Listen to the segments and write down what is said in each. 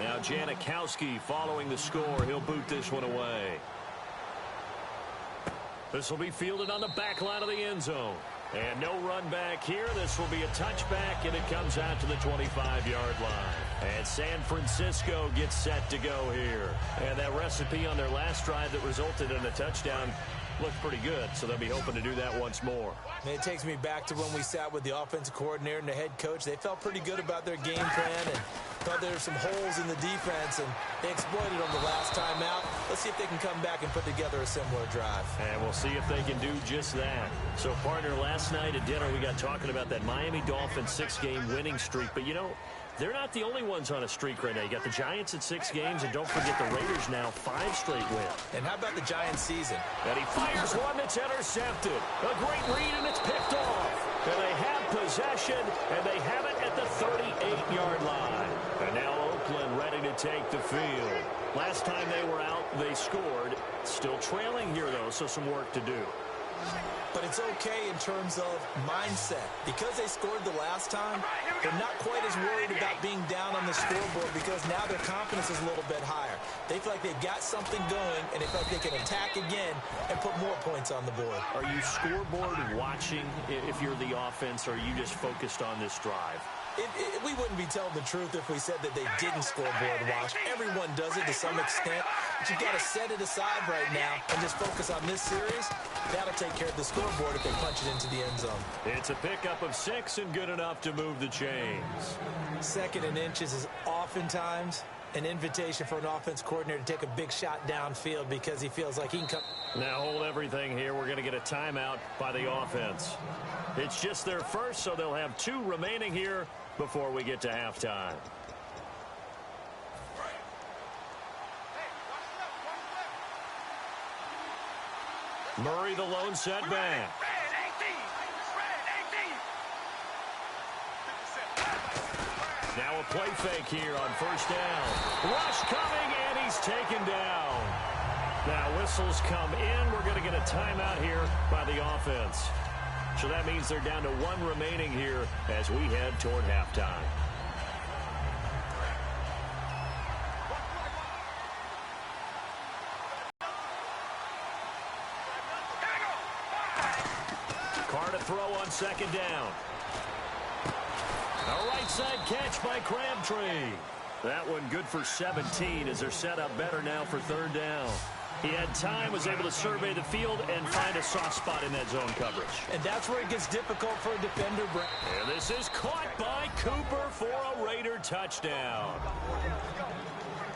Now Janikowski following the score. He'll boot this one away. This will be fielded on the back line of the end zone. And no run back here. This will be a touchback, and it comes out to the 25-yard line. And San Francisco gets set to go here. And that recipe on their last drive that resulted in a touchdown looked pretty good, so they'll be hoping to do that once more. And it takes me back to when we sat with the offensive coordinator and the head coach. They felt pretty good about their game plan and thought there were some holes in the defense, and they exploited them the last time out. Let's see if they can come back and put together a similar drive. And we'll see if they can do just that. So, partner, last night at dinner we got talking about that Miami Dolphins 6-game winning streak. But, you know, they're not the only ones on a streak right now. You got the Giants at 6 games, and don't forget the Raiders now 5 straight wins. And how about the Giants season? And he fires one that's intercepted. A great read, and it's picked off. And they have possession, and they have it at the 38-yard line. And now Oakland ready to take the field. Last time they were out, they scored. Still trailing here, though, so some work to do. But it's okay in terms of mindset. Because they scored the last time, they're not quite as worried about being down on the scoreboard because now their confidence is a little bit higher. They feel like they've got something going, and they feel like they can attack again and put more points on the board. Are you scoreboard watching if you're the offense, or are you just focused on this drive? We wouldn't be telling the truth if we said that they didn't scoreboard watch. Everyone does it to some extent, but you've got to set it aside right now and just focus on this series. That'll take care of the scoreboard if they punch it into the end zone. It's a pickup of 6 and good enough to move the chains. 2nd and inches is oftentimes an invitation for an offense coordinator to take a big shot downfield because he feels like he can come. Now hold everything here. We're going to get a timeout by the offense. It's just their first, so they'll have 2 remaining here before we get to halftime. Murray, the lone setback. Now a play fake here on first down. Rush coming, and he's taken down. Now whistles come in. We're going to get a timeout here by the offense. So that means they're down to 1 remaining here as we head toward halftime. Carr to throw on 2nd down. A right side catch by Crabtree. That one good for 17 as they're set up better now for 3rd down. He had time, was able to survey the field and find a soft spot in that zone coverage. And that's where it gets difficult for a defender. And this is caught by Cooper for a Raider touchdown.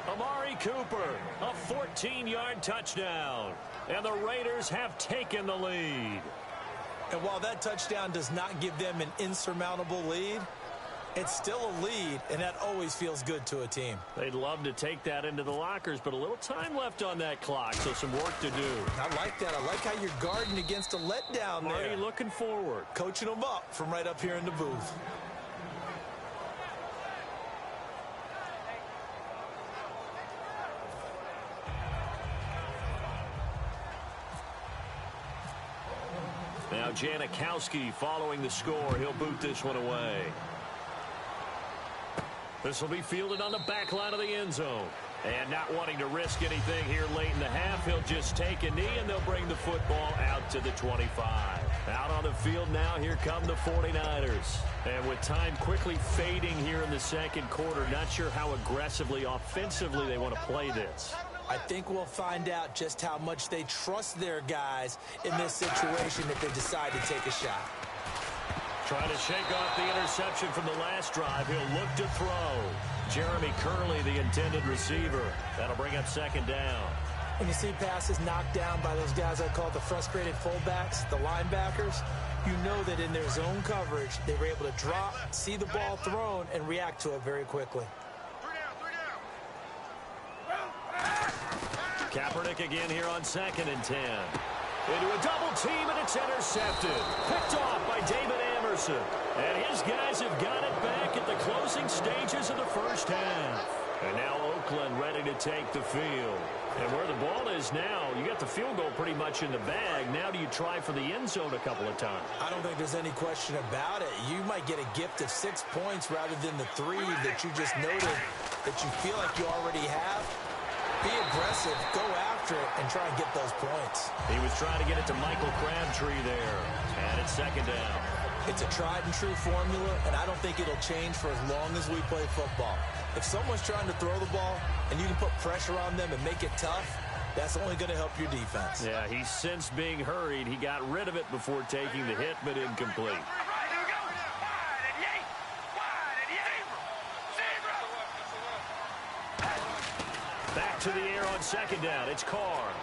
Amari Cooper, a 14-yard touchdown. And the Raiders have taken the lead. And while that touchdown does not give them an insurmountable lead, it's still a lead, and that always feels good to a team. They'd love to take that into the lockers, but a little time left on that clock, so some work to do. I like that. I like how you're guarding against a letdown there. Already looking forward. Coaching them up from right up here in the booth. Now Janikowski following the score. He'll boot this one away. This will be fielded on the back line of the end zone. And not wanting to risk anything here late in the half, he'll just take a knee, and they'll bring the football out to the 25. Out on the field now, here come the 49ers. And with time quickly fading here in the 2nd quarter, not sure how aggressively, offensively they want to play this. I think we'll find out just how much they trust their guys in this situation if they decide to take a shot. Trying to shake off the interception from the last drive. He'll look to throw. Jeremy Curley, the intended receiver. That'll bring up 2nd down. When you see passes knocked down by those guys I call the frustrated fullbacks, the linebackers, you know that in their zone coverage, they were able to drop, see the ball thrown, and react to it very quickly. Kaepernick again here on 2nd and 10. Into a double team, and it's intercepted. Picked off by David Amerson. And his guys have got it back at the closing stages of the first half. And now Oakland ready to to take the field. And where the ball is now, you got the field goal pretty much in the bag. Now do you try for the end zone a couple of times? I don't think there's any question about it. You might get a gift of 6 points rather than the 3 that you just noted that you feel like you already have. Be aggressive, go after it, and try and get those points. He was trying to get it to Michael Crabtree there. And it's second down. It's a tried-and-true formula, and I don't think it'll change for as long as we play football. If someone's trying to throw the ball and you can put pressure on them and make it tough, that's only going to help your defense. Yeah, he's since being hurried. He got rid of it before taking the hit, but incomplete. Back to the air on second down. It's Carr.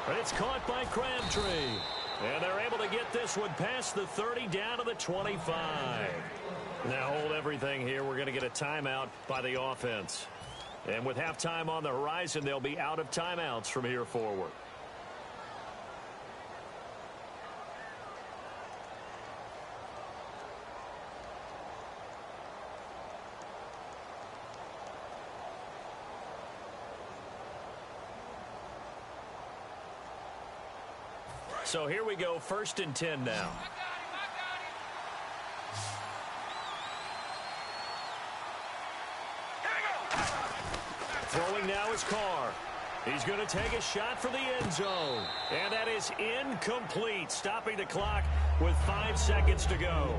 But it's caught by Crabtree. And they're able to get this one past the 30 down to the 25. Now hold everything here. We're going to get a timeout by the offense. And with halftime on the horizon, they'll be out of timeouts from here forward. So here we go, 1st and 10 now. Throwing now is Carr. He's going to take a shot for the end zone. And that is incomplete, stopping the clock with 5 seconds to go.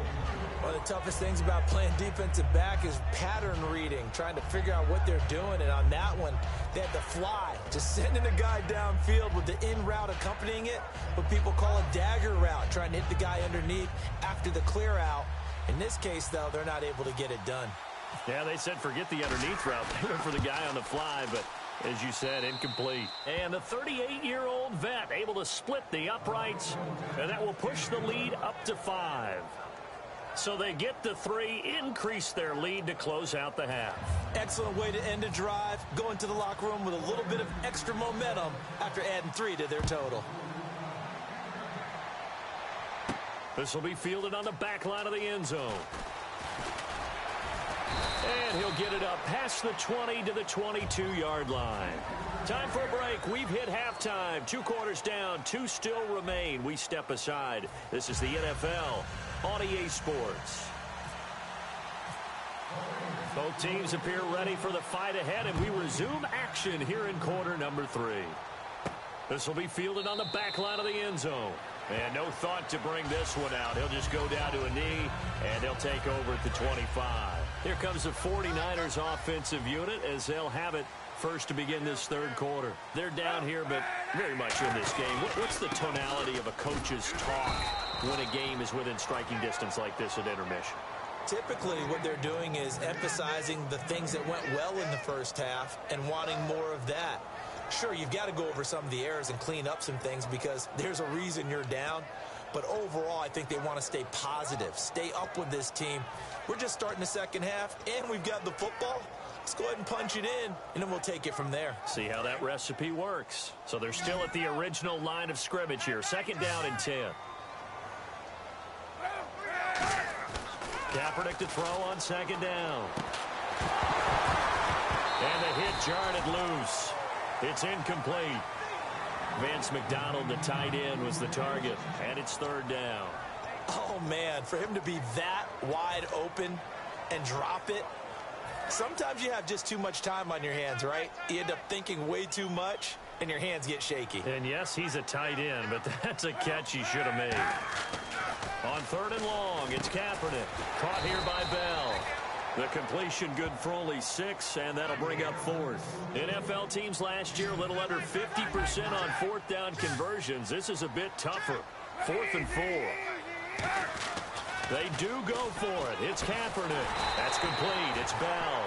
One of the toughest things about playing defensive back is pattern reading, trying to figure out what they're doing. And on that one, they had to fly, just sending a guy downfield with the in route accompanying it, what people call a dagger route, trying to hit the guy underneath after the clear out. In this case, though, they're not able to get it done. Yeah, they said forget the underneath route. They went for the guy on the fly, but as you said, incomplete. And the 38-year-old vet able to split the uprights, and that will push the lead up to 5. So they get the 3, increase their lead to close out the half. Excellent way to end a drive, go into the locker room with a little bit of extra momentum after adding 3 to their total. This will be fielded on the back line of the end zone. And he'll get it up past the 20 to the 22-yard line. Time for a break. We've hit halftime. 2 quarters down, 2 still remain. We step aside. This is the NFL on EA Sports. Both teams appear ready for the fight ahead, and we resume action here in quarter number 3. This will be fielded on the back line of the end zone. And no thought to bring this one out. He'll just go down to a knee, and they'll take over at the 25. Here comes the 49ers offensive unit as they'll have it first to begin this 3rd quarter. They're down here, but very much in this game. What's the tonality of a coach's talk when a game is within striking distance like this at intermission? Typically, what they're doing is emphasizing the things that went well in the first half and wanting more of that. Sure, you've got to go over some of the errors and clean up some things because there's a reason you're down. But overall, I think they want to stay positive, stay up with this team. We're just starting the second half, and we've got the football. Let's go ahead and punch it in, and then we'll take it from there. See how that recipe works. So they're still at the original line of scrimmage here. 2nd down and 10. Kaepernick to throw on 2nd down. And the hit jarred it loose. It's incomplete. Vance McDonald, the tight end, was the target, and it's 3rd down. Oh, man, for him to be that wide open and drop it, sometimes you have just too much time on your hands, right? You end up thinking way too much, and your hands get shaky. And, yes, he's a tight end, but that's a catch he should have made. On 3rd and long, it's Kaepernick, caught here by Bell. The completion good for only 6, and that'll bring up 4th. NFL teams last year a little under 50% on 4th down conversions. This is a bit tougher. 4th and 4. They do go for it. It's Kaepernick. That's complete. It's Bell.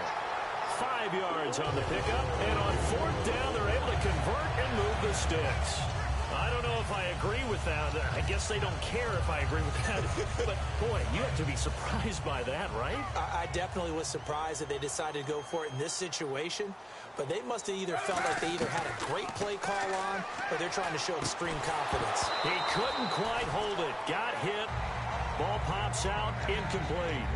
5 yards on the pickup, and on 4th down, they're able to convert and move the sticks. I don't know if I agree with that. I guess they don't care if I agree with that. But, boy, you have to be surprised by that, right? I definitely was surprised that they decided to go for it in this situation. But they must have either felt like they either had a great play call on or they're trying to show extreme confidence. He couldn't quite hold it. Got hit. Ball pops out. Incomplete.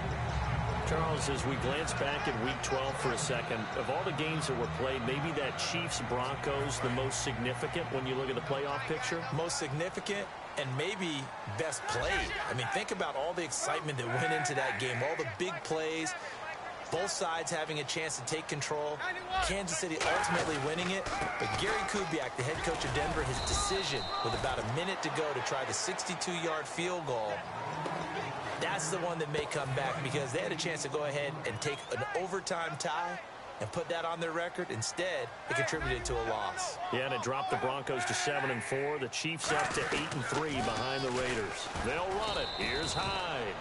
Charles, as we glance back at Week 12 for a second, of all the games that were played, maybe that Chiefs-Broncos the most significant when you look at the playoff picture? Most significant and maybe best played. I mean, think about all the excitement that went into that game, all the big plays, both sides having a chance to take control, Kansas City ultimately winning it. But Gary Kubiak, the head coach of Denver, his decision with about a minute to go to try the 62-yard field goal, that's the one that may come back because they had a chance to go ahead and take an overtime tie and put that on their record. Instead, it contributed to a loss. Yeah, and it dropped the Broncos to 7-4. The Chiefs up to 8-3 behind the Raiders. They'll run it. Here's Hyde.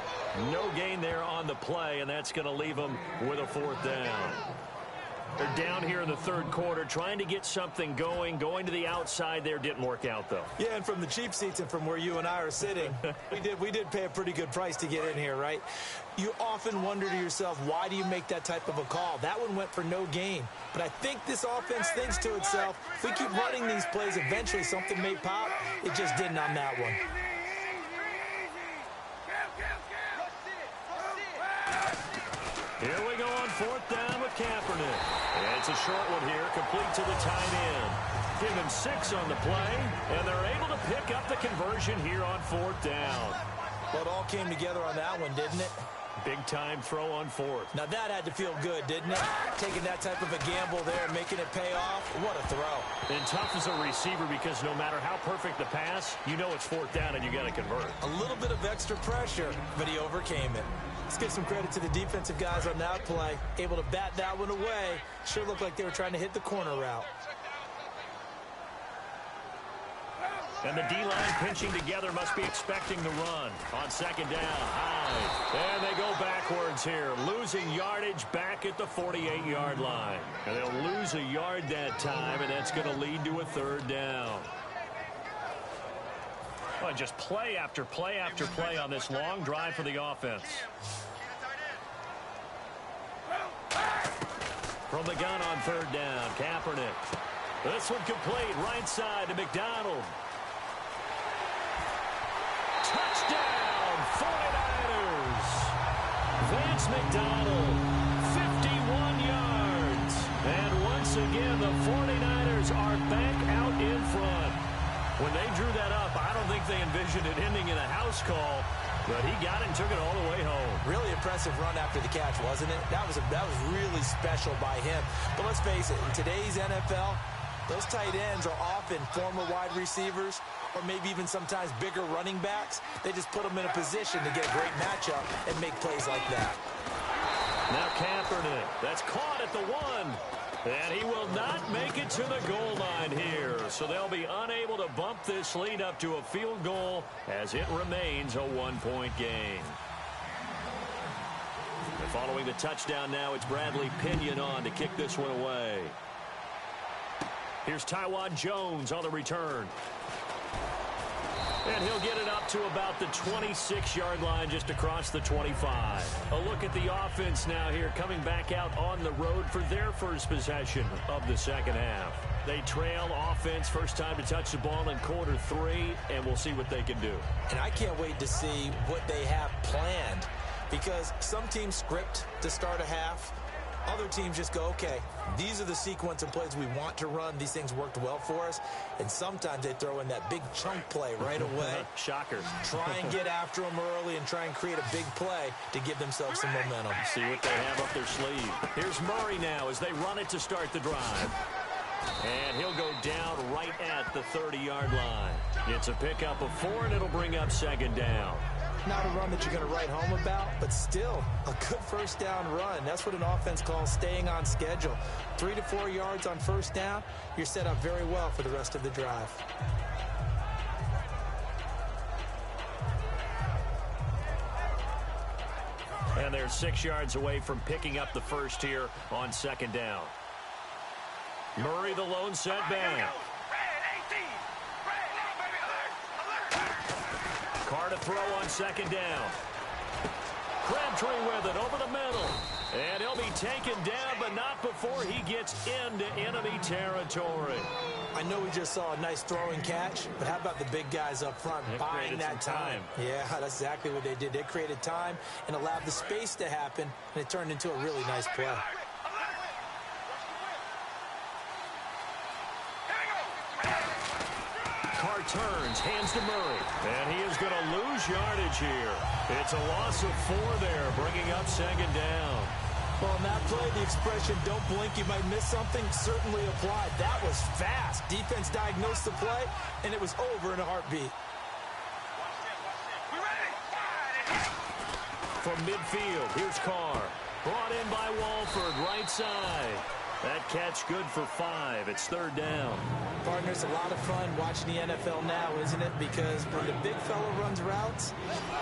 No gain there on the play, and that's going to leave them with a 4th down. They're down here in the 3rd quarter, trying to get something going to the outside there. Didn't work out, though. Yeah, and from the cheap seats and from where you and I are sitting, we did pay a pretty good price to get in here, right? You often wonder to yourself, why do you make that type of a call? That one went for no gain. But I think this offense thinks to itself, if we keep running these plays, eventually something may pop. It just didn't on that one. Here we go on 4th down with Kaepernick. And it's a short one here, complete to the tight end. Give him 6 on the play, and they're able to pick up the conversion here on 4th down. Well, it all came together on that one, didn't it? Big-time throw on 4th. Now, that had to feel good, didn't it? Taking that type of a gamble there, making it pay off. What a throw. And tough as a receiver because no matter how perfect the pass, you know it's 4th down and you got to convert. A little bit of extra pressure, but he overcame it. Let's give some credit to the defensive guys on that play. Able to bat that one away. Sure looked like they were trying to hit the corner route. And the D-line pinching together must be expecting the run. On 2nd down, Hyde. And they go backwards here. Losing yardage back at the 48-yard line. And they'll lose a yard that time, and that's going to lead to a 3rd down. Well, just play after play after play on this long drive for the offense. From the gun on 3rd down, Kaepernick. This one complete, right side to McDonald. Touchdown, 49ers. Vance McDonald, 51 yards. And once again, the 49ers are back out in front. When they drew that up, I don't think they envisioned it ending in a house call, but he got it and took it all the way home. Really impressive run after the catch, wasn't it? That was really special by him. But let's face it, in today's NFL, those tight ends are often former wide receivers or maybe even sometimes bigger running backs. They just put them in a position to get a great matchup and make plays like that. Now Kaepernick, that's caught at the 1. And he will not make it to the goal line here. So they'll be unable to bump this lead up to a field goal as it remains a 1-point game. And following the touchdown now, it's Bradley Pinion on to kick this one away. Here's Tywan Jones on the return. And he'll get it up to about the 26-yard line just across the 25. A look at the offense now here coming back out on the road for their first possession of the 2nd half. They trail offense first time to touch the ball in quarter 3, and we'll see what they can do. And I can't wait to see what they have planned because some teams script to start a half. Other teams just go, okay, these are the sequence of plays we want to run. These things worked well for us. And sometimes they throw in that big chunk play right away. Shocker. Try and get after them early and try and create a big play to give themselves some momentum. See what they have up their sleeve. Here's Murray now as they run it to start the drive. And he'll go down right at the 30-yard line. It's a pickup of 4, and it'll bring up 2nd down. Not a run that you're going to write home about, but still a good first down run. That's what an offense calls staying on schedule. 3 to 4 yards on first down, you're set up very well for the rest of the drive. And they're 6 yards away from picking up the first here on 2nd down. Murray, the lone setback. Carr to throw on 2nd down. Crabtree with it over the middle. And he'll be taken down, but not before he gets into enemy territory. I know we just saw a nice throwing catch, but how about the big guys up front buying that time? Yeah, that's exactly what they did. They created time and allowed the space to happen, and it turned into a really nice play. Carr turns, hands to Murray, and he is going to lose yardage here. It's a loss of 4 there, bringing up second down. Well, on that play, the expression, don't blink, you might miss something, certainly applied. That was fast. Defense diagnosed the play, and it was over in a heartbeat. From midfield, here's Carr. Brought in by Walford, right side. That catch good for 5. It's third down. Partner, it's a lot of fun watching the NFL now, isn't it? Because when the big fella runs routes,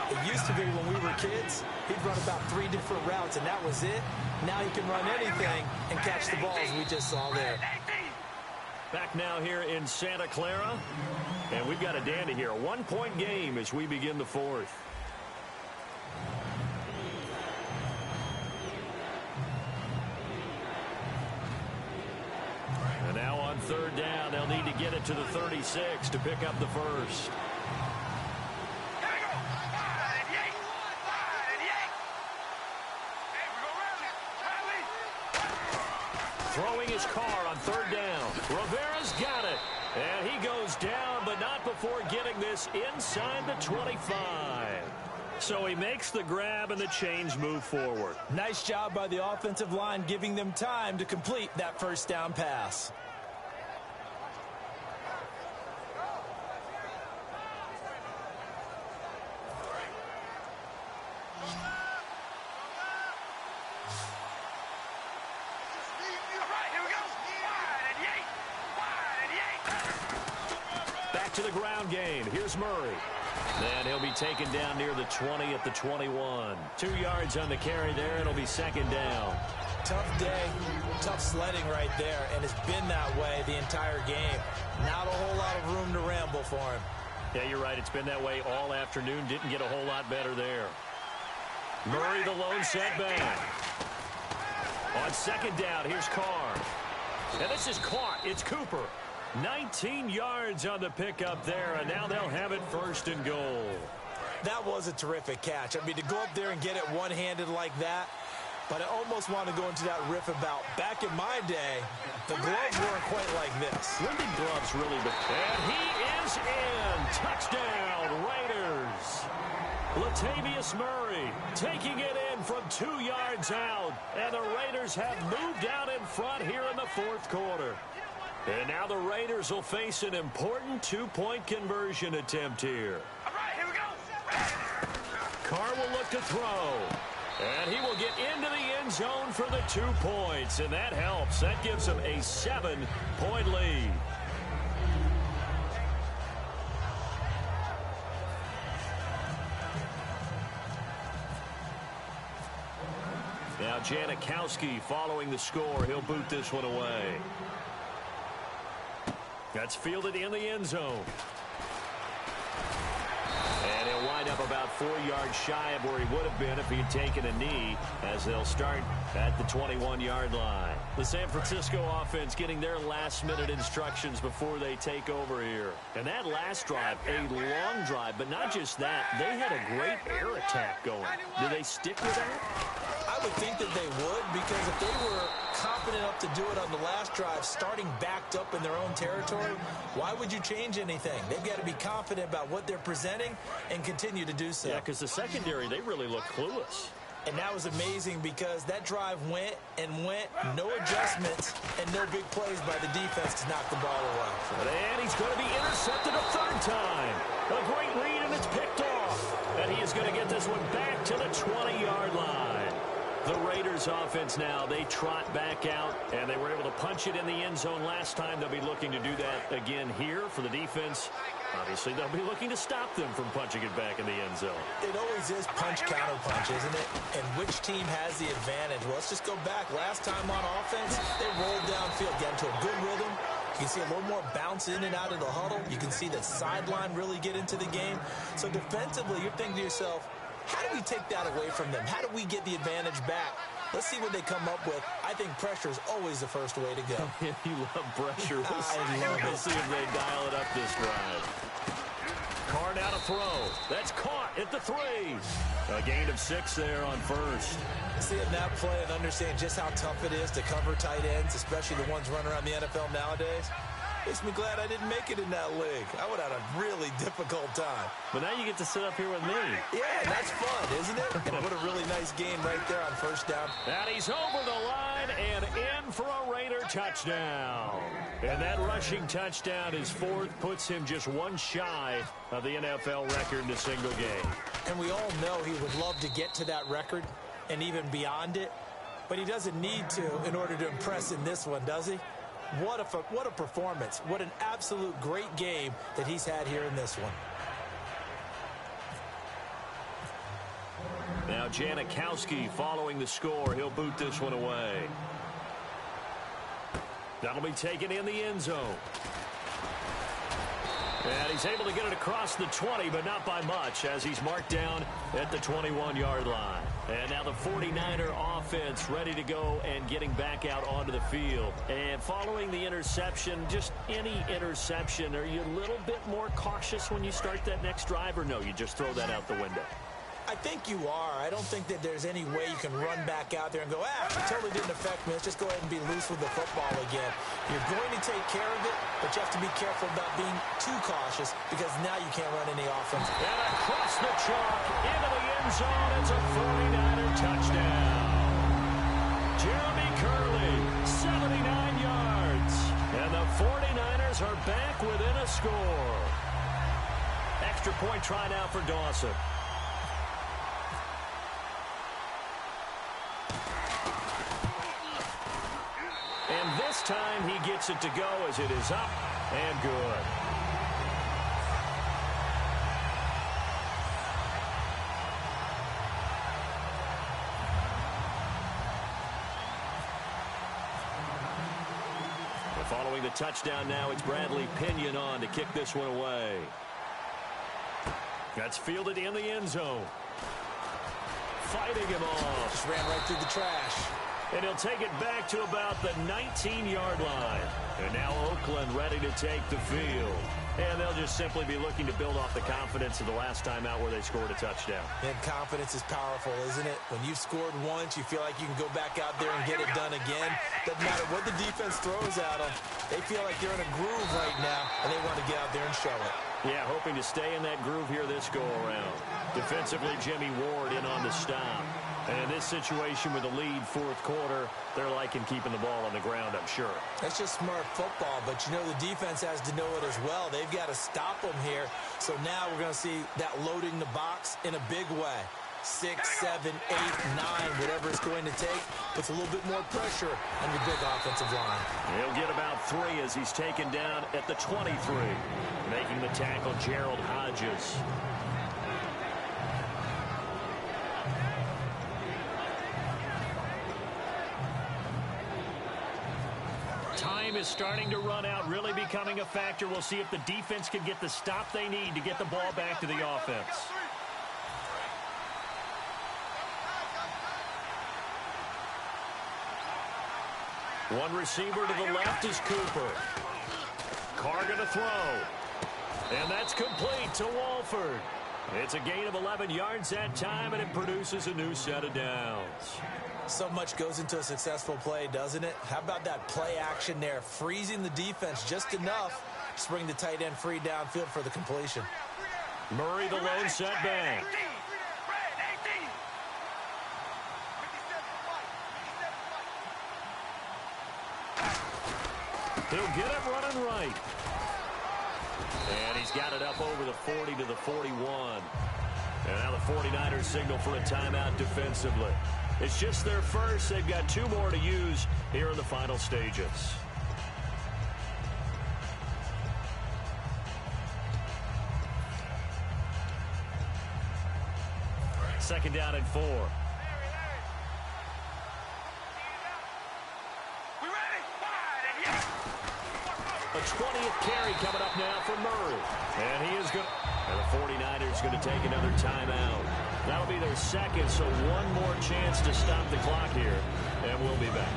it used to be when we were kids, he'd run about 3 different routes, and that was it. Now he can run anything and catch the balls we just saw there. Back now here in Santa Clara, and we've got a dandy here. A 1-point game as we begin the 4th. And now on third down, they'll need to get it to the 36 to pick up the first. Throwing his Carr on third down. Rivera's got it. And he goes down, but not before getting this inside the 25. So he makes the grab and the chains move forward. Nice job by the offensive line, giving them time to complete that first down pass. Back to the ground game. Here's Murray. And he'll be taken down near the 20 at the 21. 2 yards on the carry there. It'll be second down. Tough day, tough sledding right there, and it's been that way the entire game. Not a whole lot of room to ramble for him. Yeah, you're right. It's been that way all afternoon. Didn't get a whole lot better there. Murray, the lone setback. On second down, here's Carr. And this is caught. It's Cooper. 19 yards on the pickup there, and now they'll have it first and goal. That was a terrific catch. I mean, to go up there and get it one-handed like that, but I almost want to go into that riff about back in my day, the gloves weren't quite like this. When did gloves really become? And he is in. Touchdown, Raiders. Latavius Murray taking it in from 2 yards out, and the Raiders have moved out in front here in the fourth quarter. And now the Raiders will face an important 2-point conversion attempt here. All right, here we go. Carr will look to throw. And he will get into the end zone for the 2 points. And that helps. That gives them a 7-point lead. Now Janikowski following the score. He'll boot this one away. That's fielded in the end zone. And he'll wind up about 4 yards shy of where he would have been if he had taken a knee, as they'll start at the 21-yard line. The San Francisco offense getting their last-minute instructions before they take over here. And that last drive, a long drive, but not just that. They had a great air attack going. Do they stick with that? I would think that they would, because if they were confident enough to do it on the last drive, starting backed up in their own territory, why would you change anything? They've got to be confident about what they're presenting and continue to do so. Yeah, because the secondary, they really look clueless. And that was amazing because that drive went and went, no adjustments, and no big plays by the defense to knock the ball away. And he's going to be intercepted a third time. A great read, and it's picked off. And he is going to get this one back to the 20-yard line. The Raiders offense now, they trot back out, and they were able to punch it in the end zone last time. They'll be looking to do that again here for the defense. Obviously, they'll be looking to stop them from punching it back in the end zone. It always is punch-counter-punch, isn't it? And which team has the advantage? Well, let's just go back. Last time on offense, they rolled downfield, got into a good rhythm. You can see a little more bounce in and out of the huddle. You can see the sideline really get into the game. So defensively, you're thinking to yourself, how do we take that away from them? How do we get the advantage back? Let's see what they come up with. I think pressure is always the first way to go. You love pressure. We'll see if they dial it up this drive. Carr now to throw. That's caught at the 3. A gain of 6 there on first. Seeing that play and understand just how tough it is to cover tight ends, especially the ones running around the NFL nowadays, makes me glad I didn't make it in that league. I would have had a really difficult time. But now you get to sit up here with me. Yeah, that's fun, isn't it? And what a really nice game right there on first down. And he's over the line and in for a Raider touchdown. And that rushing touchdown, his 4th, puts him just 1 shy of the NFL record in a single game. And we all know he would love to get to that record and even beyond it. But he doesn't need to in order to impress in this one, does he? What a performance. What an absolute great game that he's had here in this one. Now Janikowski following the score. He'll boot this one away. That'll be taken in the end zone. And he's able to get it across the 20, but not by much, as he's marked down at the 21-yard line. And now the 49er offense ready to go and getting back out onto the field. And following the interception, just any interception, are you a little bit more cautious when you start that next drive, or no, you just throw that out the window? I think you are. I don't think that there's any way you can run back out there and go, it totally didn't affect me. Let's just go ahead and be loose with the football again. You're going to take care of it, but you have to be careful about being too cautious because now you can't run any offense. And across the chalk into the end zone, it's a 49er touchdown. Jeremy Curley, 79 yards. And the 49ers are back within a score. Extra point try now for Dawson. And this time he gets it to go as it is up and good. And following the touchdown now, it's Bradley Pinion on to kick this one away. That's fielded in the end zone. Fighting him off. Just ran right through the trash. And he'll take it back to about the 19-yard line. And now Oakland ready to take the field. And they'll just simply be looking to build off the confidence of the last time out where they scored a touchdown. And confidence is powerful, isn't it? When you've scored once, you feel like you can go back out there and get it done again. Doesn't matter what the defense throws at them. They feel like they're in a groove right now, and they want to get out there and show it. Yeah, hoping to stay in that groove here this go-around. Defensively, Jimmy Ward in on the stop. And in this situation with the lead 4th quarter, they're liking keeping the ball on the ground, I'm sure. That's just smart football, but you know the defense has to know it as well. They've got to stop them here. So now we're going to see that loading the box in a big way. 6, 7, 8, 9, whatever it's going to take, puts a little bit more pressure on your big offensive line. He'll get about 3 as he's taken down at the 23. Making the tackle, Gerald Hodges. Time is starting to run out, really becoming a factor. We'll see if the defense can get the stop they need to get the ball back to the offense. One receiver to the left is Cooper. Carr going to throw. And that's complete to Walford. It's a gain of 11 yards that time, and it produces a new set of downs. So much goes into a successful play, doesn't it? How about that play action there? Freezing the defense just enough to bring the tight end free downfield for the completion. Murray the lone setback. He'll get it running right. And he's got it up over the 40 to the 41. And now the 49ers signal for a timeout defensively. It's just their first. They've got 2 more to use here in the final stages. Second down and 4. A 20th carry coming up now for Murray. And he is good. And the 49ers going to take another timeout. That'll be their second, so one more chance to stop the clock here, and we'll be back.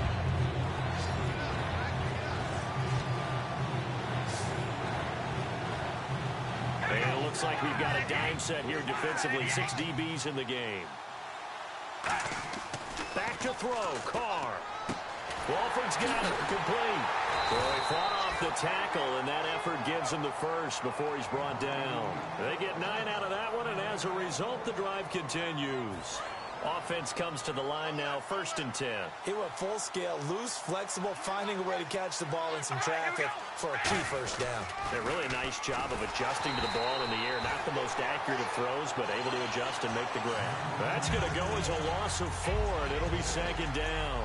And it looks like we've got a dime set here defensively. 6 DBs in the game. Back to throw. Carr. Walford's got it. Complete. Well, he fought off the tackle, and that effort gives him the first before he's brought down. They get 9 out of that one, and as a result, the drive continues. Offense comes to the line now, 1st and 10. He went full scale, loose, flexible, finding a way to catch the ball in some traffic for a key first down. A really nice job of adjusting to the ball in the air. Not the most accurate of throws, but able to adjust and make the grab. That's going to go as a loss of 4, and it'll be 2nd down.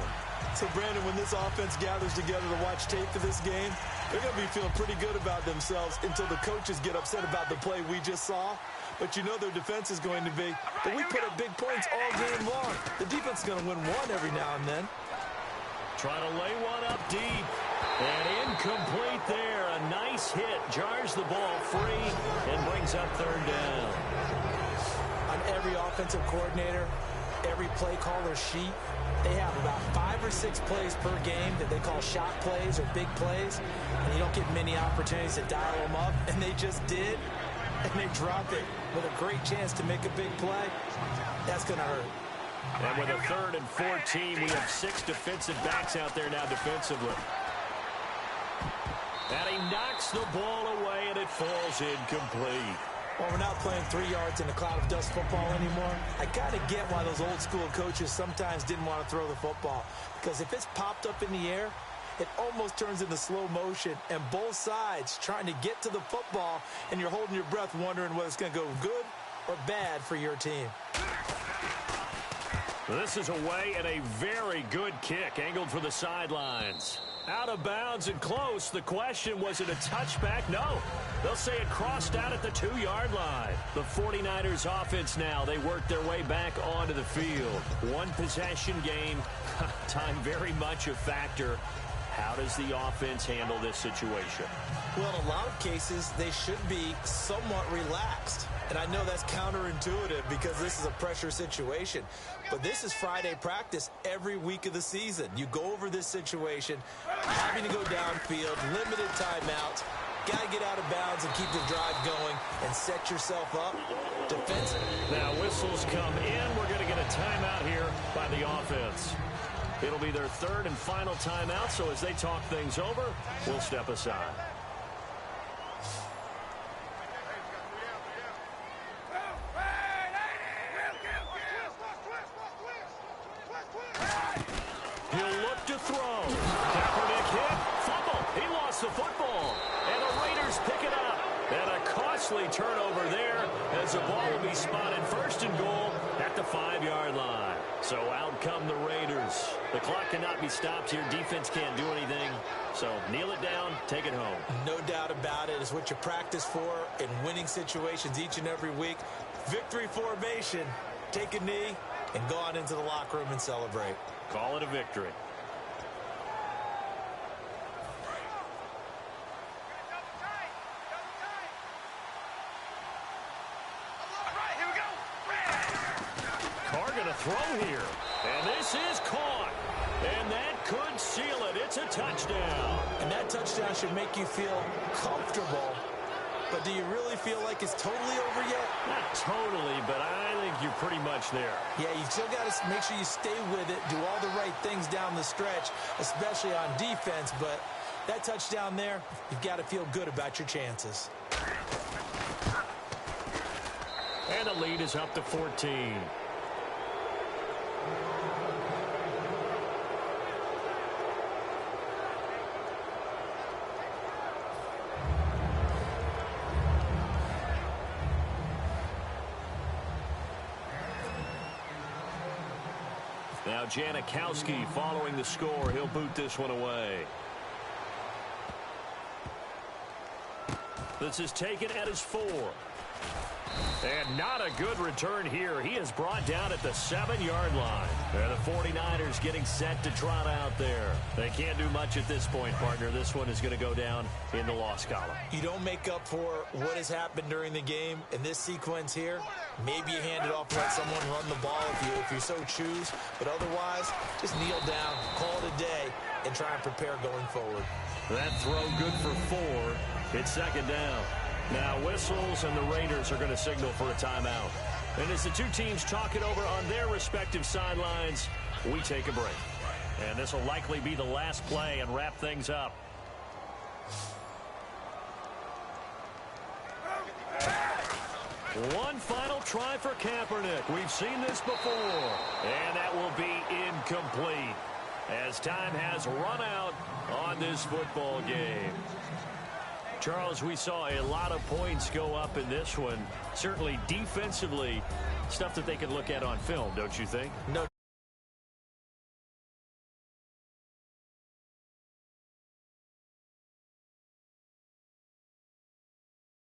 So, Brandon, when this offense gathers together to watch tape for this game, they're going to be feeling pretty good about themselves until the coaches get upset about the play we just saw. But you know their defense is going to be. But we put up big points all game long. The defense is going to win one every now and then. Trying to lay one up deep. And incomplete there. A nice hit. Jars the ball free and brings up 3rd down. On every offensive coordinator, every play caller sheet, they have about 5 or 6 plays per game that they call shot plays or big plays. And you don't get many opportunities to dial them up. And they just did. And they dropped it with a great chance to make a big play. That's going to hurt. And with a 3rd and 14, we have 6 defensive backs out there now defensively. And he knocks the ball away, and it falls incomplete. Well, we're not playing 3 yards in a cloud of dust football anymore. I kind of get why those old school coaches sometimes didn't want to throw the football. Because if it's popped up in the air, it almost turns into slow motion, and both sides trying to get to the football, and you're holding your breath wondering whether it's going to go good or bad for your team. This is away and a very good kick, angled for the sidelines. Out of bounds and close. The question, was it a touchback? No. They'll say it crossed out at the 2-yard line. The 49ers offense now, they work their way back onto the field. 1 possession game. Time very much a factor. How does the offense handle this situation? Well, in a lot of cases, they should be somewhat relaxed. And I know that's counterintuitive because this is a pressure situation. But this is Friday practice every week of the season. You go over this situation, having to go downfield, limited timeouts, got to get out of bounds and keep the drive going and set yourself up defensively. Now whistles come in. We're going to get a timeout here by the offense. It'll be their 3rd and final timeout, so as they talk things over, we'll step aside. He'll look to throw. Kaepernick hit. Fumble. He lost the football. And the Raiders pick it up. And a costly turnover there as the ball will be spotted 1st and goal at the 5-yard line. So out come the Raiders. The clock cannot be stopped here. Defense can't do anything. So kneel it down, take it home. No doubt about it. It's what you practice for in winning situations each and every week. Victory formation. Take a knee and go on into the locker room and celebrate. Call it a victory. Carr gonna throw here. And this is caught. And that could seal it. It's a touchdown. And that touchdown should make you feel comfortable. But do you really feel like it's totally over yet? Not totally, but I think you're pretty much there. Yeah, you've still got to make sure you stay with it, do all the right things down the stretch, especially on defense. But that touchdown there, you've got to feel good about your chances. And the lead is up to 14. Now Janikowski following the score. He'll boot this one away. This is taken at his 4. And not a good return here. He is brought down at the 7-yard line. And the 49ers getting set to trot out there. They can't do much at this point, partner. This one is going to go down in the loss column. You don't make up for what has happened during the game in this sequence here. Maybe you hand it off and let someone run the ball if you so choose. But otherwise, just kneel down, call it a day, and try and prepare going forward. That throw good for 4. It's second down. Now whistles, and the Raiders are going to signal for a timeout. And as the two teams talk it over on their respective sidelines, we take a break. And this will likely be the last play and wrap things up. One final try for Kaepernick. We've seen this before. And that will be incomplete as time has run out on this football game. Charles, we saw a lot of points go up in this one. Certainly defensively, stuff that they can look at on film, don't you think? No